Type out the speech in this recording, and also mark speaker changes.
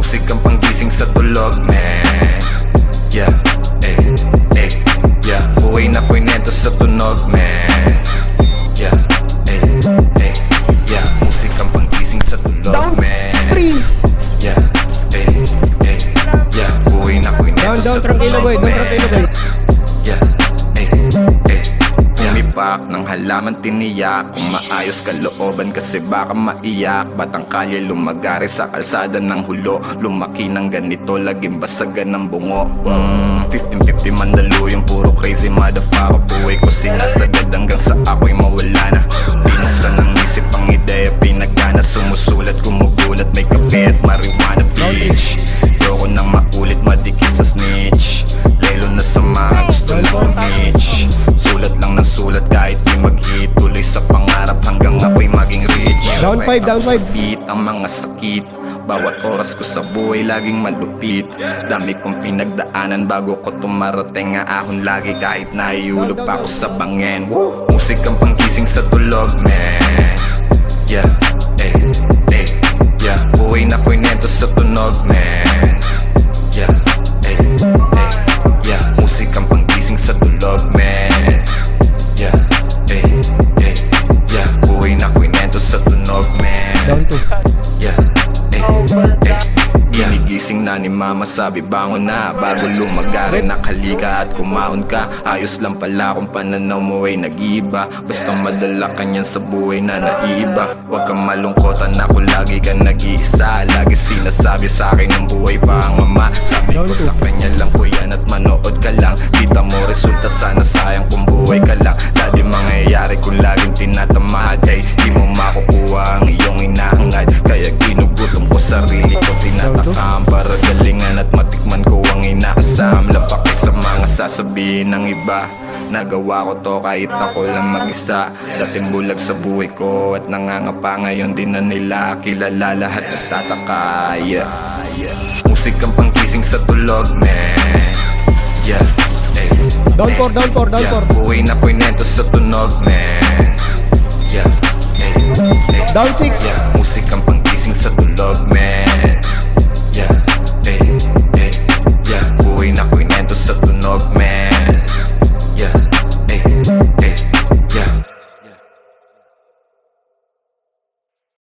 Speaker 1: Musikang panggising sa tulog, man. Yeah, yeah. Buhay na kwento sa tunog, man. Yeah, yeah. Musikang panggising sa tulog,
Speaker 2: Down
Speaker 1: man.
Speaker 2: 3.
Speaker 1: Yeah, yeah. Buhay na kwento sa
Speaker 2: Tranquilo
Speaker 1: tulog,
Speaker 2: boy,
Speaker 1: man.
Speaker 2: tranquilo boy.
Speaker 1: Yeah, Pumipak ng halaman tiniyak. Kung maayos kalooban kasi baka maiyak. Batang kalye lumagari sa kalsada ng hulo. Lumaki ng ganito, laging basagan ng bungo. 15-50 mandaluyong puro crazy motherfucker. Buhay ko sinasagad hanggang sa ako'y mawala na. Binuksan ng isip ang ideya, pinagana. Sumusulat, gumugulat, may kape at marijuana, bitch. Yoko nang maulit, madikit sa snitch. Lelo na sa mga gusto lang umich. Sulat lang ng sulat kahit di mag-hit. Tuloy sa pangarap hanggang ako'y maging rich.
Speaker 2: Down 5, down 5.
Speaker 1: Beat ang mga sakit. Bawat oras ko sa buhay laging malupit. Dami kong pinagdaanan bago ko tumarating. Ahon lagi kahit nahihulog pa ako sa bangin. Musikang panggising sa tulog, man. Yeah, yeah. Buhay na kwento sa tunog, man. Yeah, yeah. Musikang panggising sa tulog, man. Yeah, yeah. Buhay na kwento sa tunog, man.
Speaker 2: Down 2.
Speaker 1: Yeah, ginigising na ni mama, sabi bangon na. Bago lumagari, nakalika at kumahon ka. Ayos lang pala kung pananaw mo ay nag-iiba. Basta madala ka niyan sa buhay na naiiba. Huwag kang malungkotan, ako lagi ka nag-iisa. Lagi sinasabi sa akin ng buhay pa ang ama. Sabi ko sa kanya lang po yan at manood ka lang. Kita mo resulta, sana sayang kung buhay ka lang. Dati mangyayari kung laging tinatamad. Ay di mo makukuha ang iyong inahangad. Kaya ginugutom ko sarili ko, tinatakam para galingan at matikman ko ang inaasam. Lapak sa mga sasabihin ng iba. Nagawa ko to kahit ako lang mag-isa. Dating bulag sa buhay ko at nangangapa, ngayon din na nila kilala lahat at tataka. Yeah. Musikang panggising sa tulog, man. Yeah,
Speaker 2: Down 4, down 4, down 4.
Speaker 1: Buhay na kwento sa tunog, man. Yeah,
Speaker 2: Down 6.
Speaker 1: yeah. Musikang